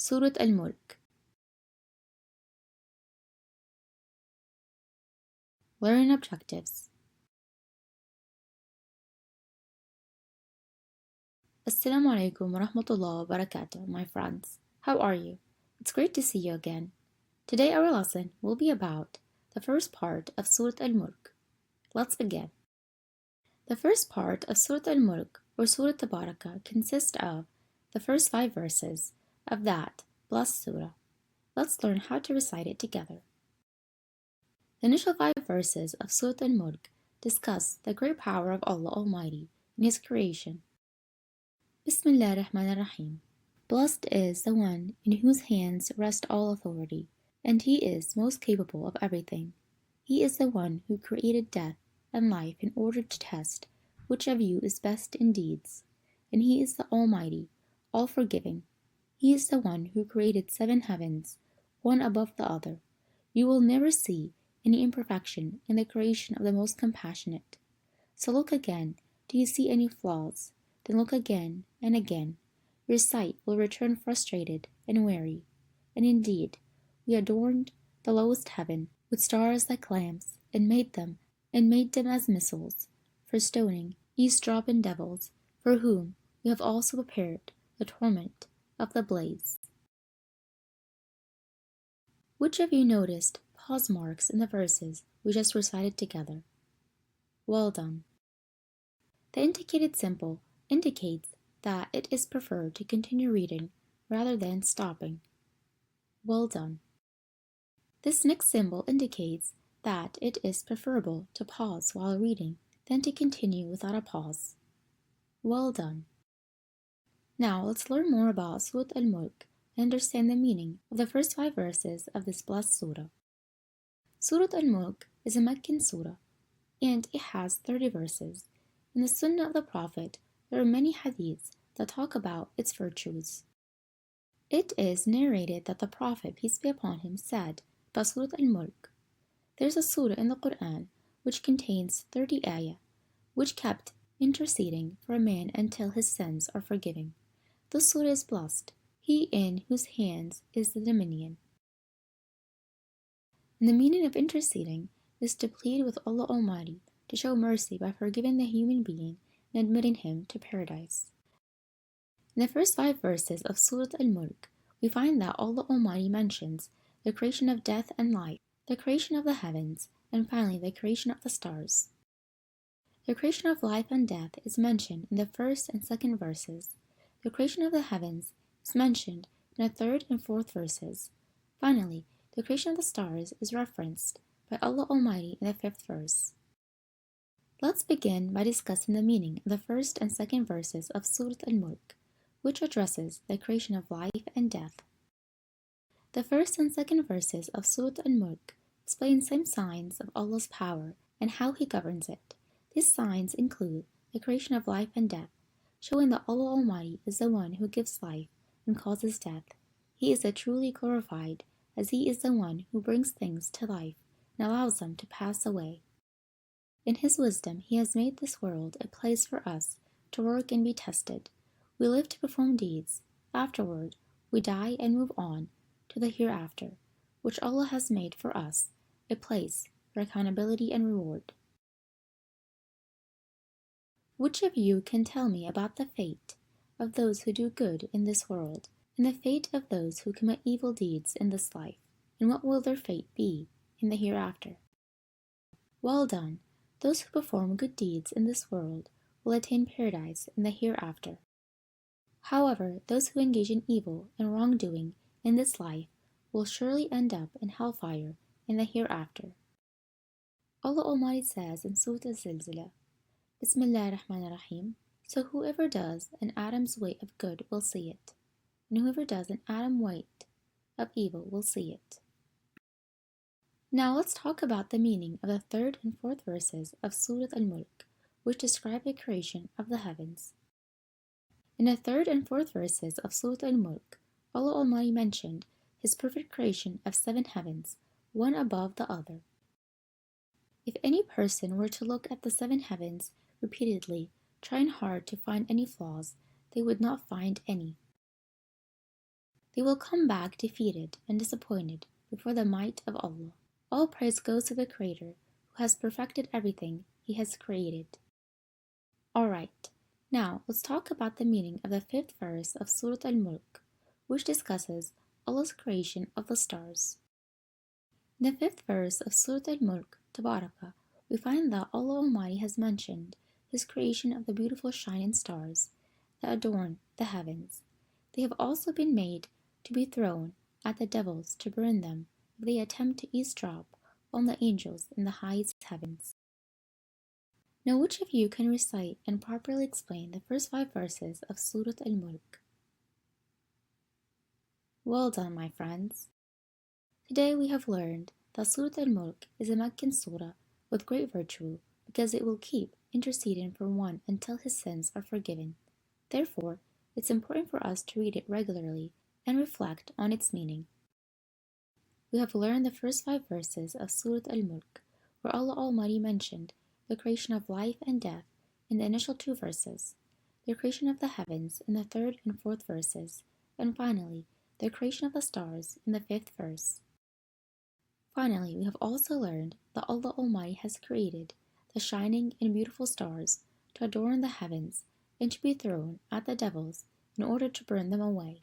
Surat Al-Mulk. Learning objectives. Assalamu alaikum wa rahmatullahi wa barakatuh, my friends. How are you? It's great to see you again. Today our lesson will be about the first part of Surat Al-Mulk. Let's begin. The first part of Surat Al-Mulk, or Surat Tabaraka, consists of the first 5 verses of that blessed surah. Let's learn how to recite it together. The initial 5 verses of Surat Al-Mulk discuss the great power of Allah Almighty in His creation. Bismillah ar-Rahman ar-Rahim. Blessed is the one in whose hands rests all authority, and He is most capable of everything. He is the one who created death and life in order to test which of you is best in deeds, and He is the Almighty, all-forgiving. He is the one who created 7 heavens, one above the other. You will never see any imperfection in the creation of the most compassionate. So look again. Do you see any flaws? Then look again and again. Your sight will return frustrated and weary. And indeed, we adorned the lowest heaven with stars like lamps, and made them as missiles for stoning eavesdropping devils, for whom we have also prepared the torment of the blaze. Which of you noticed pause marks in the verses we just recited together? Well done. The indicated symbol indicates that it is preferred to continue reading rather than stopping. Well done. This next symbol indicates that it is preferable to pause while reading than to continue without a pause. Well done. Now let's learn more about Surat Al-Mulk and understand the meaning of the first 5 verses of this blessed surah. Surat Al-Mulk is a Meccan surah, and it has 30 verses. In the Sunnah of the Prophet, there are many hadiths that talk about its virtues. It is narrated that the Prophet, peace be upon him, said about Surat Al-Mulk, "There's a surah in the Quran which contains 30 ayah, which kept interceding for a man until his sins are forgiven. This surah is blessed, he in whose hands is the dominion." And the meaning of interceding is to plead with Allah Almighty to show mercy by forgiving the human being and admitting him to paradise. In the first 5 verses of Surat Al-Mulk, we find that Allah Almighty mentions the creation of death and life, the creation of the heavens, and finally the creation of the stars. The creation of life and death is mentioned in the first and second verses. The creation of the heavens is mentioned in the 3rd and 4th verses. Finally, the creation of the stars is referenced by Allah Almighty in the 5th verse. Let's begin by discussing the meaning of the first and second verses of Surat Al-Mulk, which addresses the creation of life and death. The first and second verses of Surat Al-Mulk explain some signs of Allah's power and how He governs it. These signs include the creation of life and death, showing that Allah Almighty is the one who gives life and causes death. He is the truly glorified, as He is the one who brings things to life and allows them to pass away. In His wisdom, He has made this world a place for us to work and be tested. We live to perform deeds. Afterward, we die and move on to the hereafter, which Allah has made for us, a place for accountability and reward. Which of you can tell me about the fate of those who do good in this world, and the fate of those who commit evil deeds in this life, and what will their fate be in the hereafter? Well done. Those who perform good deeds in this world will attain paradise in the hereafter. However, those who engage in evil and wrongdoing in this life will surely end up in hellfire in the hereafter. Allah Almighty says in Surat Al-Zilzilah, Bismillah ar-Rahman ar-Rahim, "So whoever does an atom's weight of good will see it, and whoever does an atom weight of evil will see it." Now let's talk about the meaning of the 3rd and 4th verses of Surat Al-Mulk, which describe the creation of the heavens. In the 3rd and 4th verses of Surat Al-Mulk, Allah Almighty mentioned His perfect creation of 7 heavens, one above the other. If any person were to look at the 7 heavens repeatedly, trying hard to find any flaws, they would not find any. They will come back defeated and disappointed before the might of Allah. All praise goes to the Creator, who has perfected everything He has created. Alright, now let's talk about the meaning of the fifth verse of Surat Al-Mulk, which discusses Allah's creation of the stars. In the fifth verse of Surat Al-Mulk, Tabaraka, we find that Allah Almighty has mentioned His creation of the beautiful shining stars that adorn the heavens. They have also been made to be thrown at the devils to burn them if they attempt to eavesdrop on the angels in the highest heavens. Now which of you can recite and properly explain the first 5 verses of Surat Al-Mulk? Well done, my friends. Today we have learned that Surat Al-Mulk is a Meccan surah with great virtue because it will keep interceding for one until his sins are forgiven. Therefore, it's important for us to read it regularly and reflect on its meaning. We have learned the first 5 verses of Surat Al-Mulk, where Allah Almighty mentioned the creation of life and death in the initial 2 verses, the creation of the heavens in the 3rd and 4th verses, and finally, the creation of the stars in the 5th verse. Finally, we have also learned that Allah Almighty has created the shining and beautiful stars to adorn the heavens and to be thrown at the devils in order to burn them away.